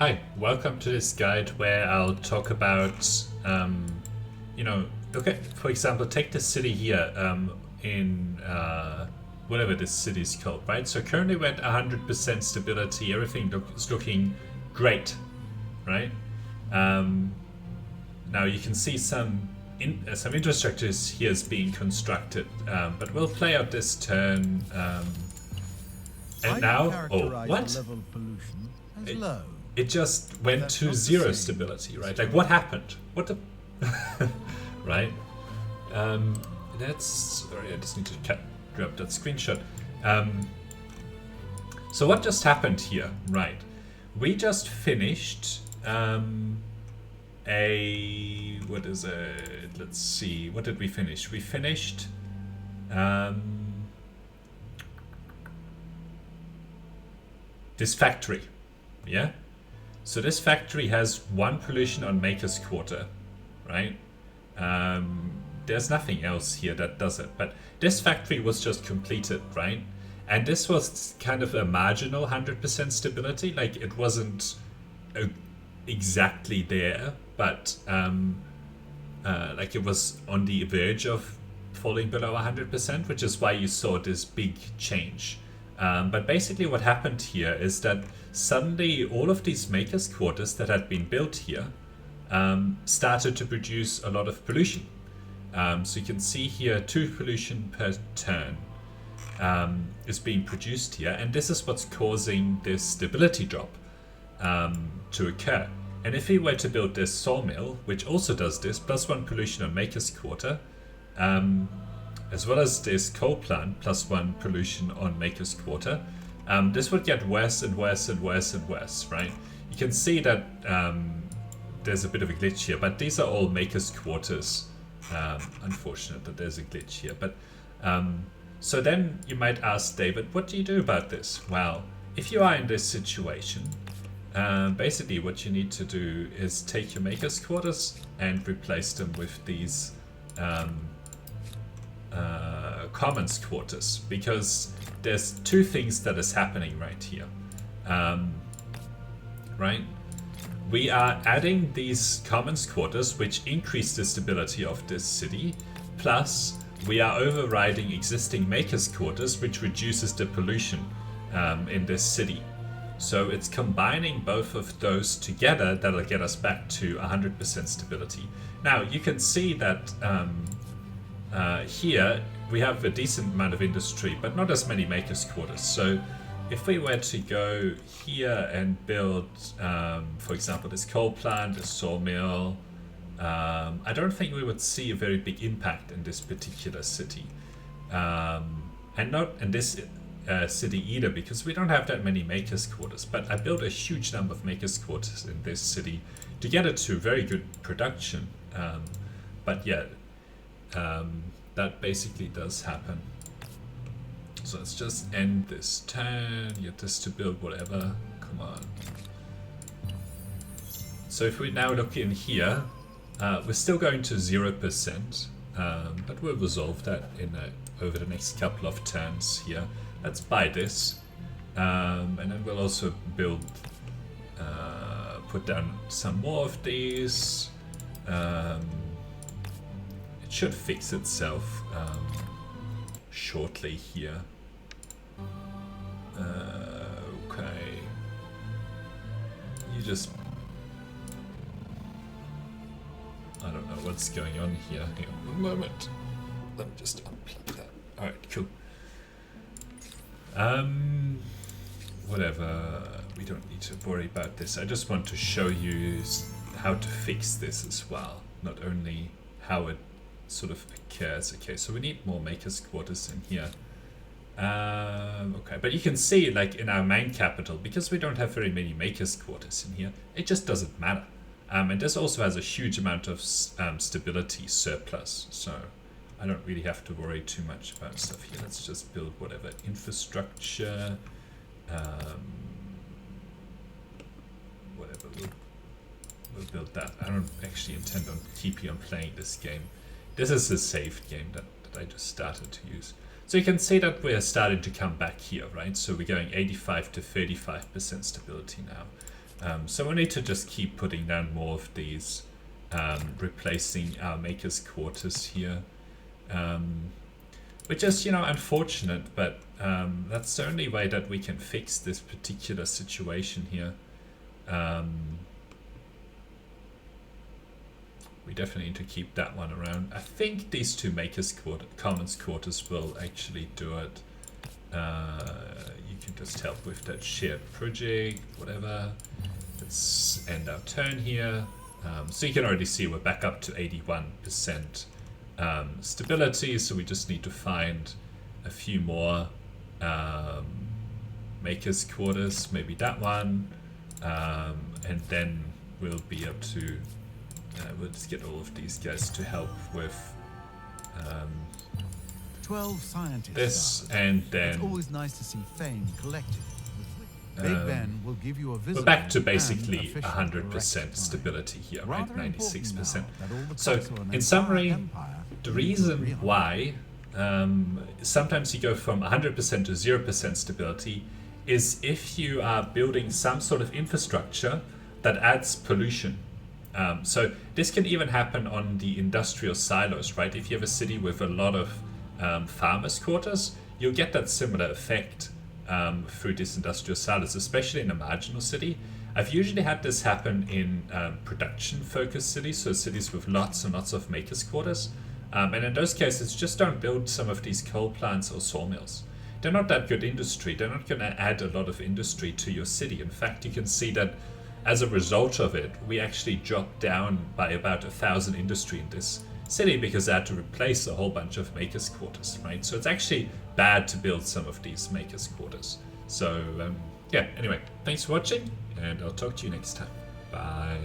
Hi, welcome to this guide where I'll talk about, look at, for example, take the city here in whatever this city is called, right? So currently we're at 100% stability, everything is looking great, right? Now you can see some infrastructures here is being constructed, but we'll play out this turn. And now, oh, what? Level of pollution as low. It just went to zero stability, right? Like, what happened? What the... right? Sorry, I just need to grab that screenshot. So what just happened here? Right. We just finished what is it? Let's see. What did we finish? We finished... this factory. Yeah? So this factory has one pollution on Maker's Quarter, right? There's nothing else here that does it, but this factory was just completed, right? And this was kind of a marginal 100% stability, like it wasn't exactly there, but like it was on the verge of falling below 100%, which is why you saw this big change. But basically what happened here is that suddenly all of these Maker's Quarters that had been built here started to produce a lot of pollution. So you can see here 2 pollution per turn is being produced here, and this is what's causing this stability drop to occur. And if we were to build this sawmill, which also does this, +1 pollution on Maker's Quarter, as well as this coal plant, +1 pollution on Maker's Quarter, this would get worse and worse and worse and worse, right? You can see that there's a bit of a glitch here, but these are all Maker's Quarters. Unfortunate that there's a glitch here. But so then you might ask, David, what do you do about this? Well, if you are in this situation, basically what you need to do is take your Maker's Quarters and replace them with these Commons Quarters, because there's 2 things that is happening right here. Right? We are adding these Commons Quarters, which increase the stability of this city, plus we are overriding existing Maker's Quarters, which reduces the pollution in this city. So it's combining both of those together that'll get us back to 100% stability. Now you can see that here we have a decent amount of industry, but not as many Maker's Quarters. So if we were to go here and build, for example, this coal plant, this sawmill, I don't think we would see a very big impact in this particular city. And not in this city either, because we don't have that many Maker's Quarters. But I built a huge number of Maker's Quarters in this city to get it to very good production. But yeah, that basically does happen. So let's just end this turn, get this to build whatever. Come on. So if we now look in here, we're still going to 0%, but we'll resolve that in over the next couple of turns here. Let's buy this, and then we'll also build, put down some more of these. It should fix itself shortly here. Okay. You just... I don't know what's going on here. Hang on a moment. Let me just unplug that. Alright, cool. Whatever. We don't need to worry about this. I just want to show you how to fix this as well. Not only how it sort of occurs. Okay, so we need more Maker's Quarters in here. Okay, but you can see, like in our main capital, because we don't have very many Maker's Quarters in here, it just doesn't matter. And this also has a huge amount of stability surplus, so I don't really have to worry too much about stuff here. Let's just build whatever infrastructure, whatever, we'll build that. I don't actually intend on keeping on playing this game. This is a saved game that I just started to use. So you can see that we're starting to come back here, right? So we're going 85 to 35% stability now. So we need to just keep putting down more of these, replacing our makers' quarters here. Which is, unfortunate, but that's the only way that we can fix this particular situation here. We definitely need to keep that one around. I think these two makers' commons quarters will actually do it. You can just help with that shared project, whatever. Let's end our turn here. So you can already see we're back up to 81% stability, so we just need to find a few more makers' quarters, maybe that one, and then we'll be able to we'll just get all of these guys to help with 12 scientists. this, and then It's always nice to see fame collected. Big Ben will give you a visit. we're back to basically 100% stability here, right? Rather important 96%. now that all the So, Kosovo and in summary, Empire the will reason be why sometimes you go from 100% to 0% stability is if you are building some sort of infrastructure that adds pollution. So this can even happen on the industrial silos, right? If you have a city with a lot of farmers' quarters, you'll get that similar effect through these industrial silos, especially in a marginal city. I've usually had this happen in production-focused cities, so cities with lots and lots of makers' quarters. And in those cases, just don't build some of these coal plants or sawmills. They're not that good industry. They're not going to add a lot of industry to your city. In fact, you can see that as a result of it, we actually dropped down by about 1,000 industry in this city because I had to replace a whole bunch of makers' quarters, right? So it's actually bad to build some of these makers' quarters. So yeah, anyway, thanks for watching, and I'll talk to you next time. Bye.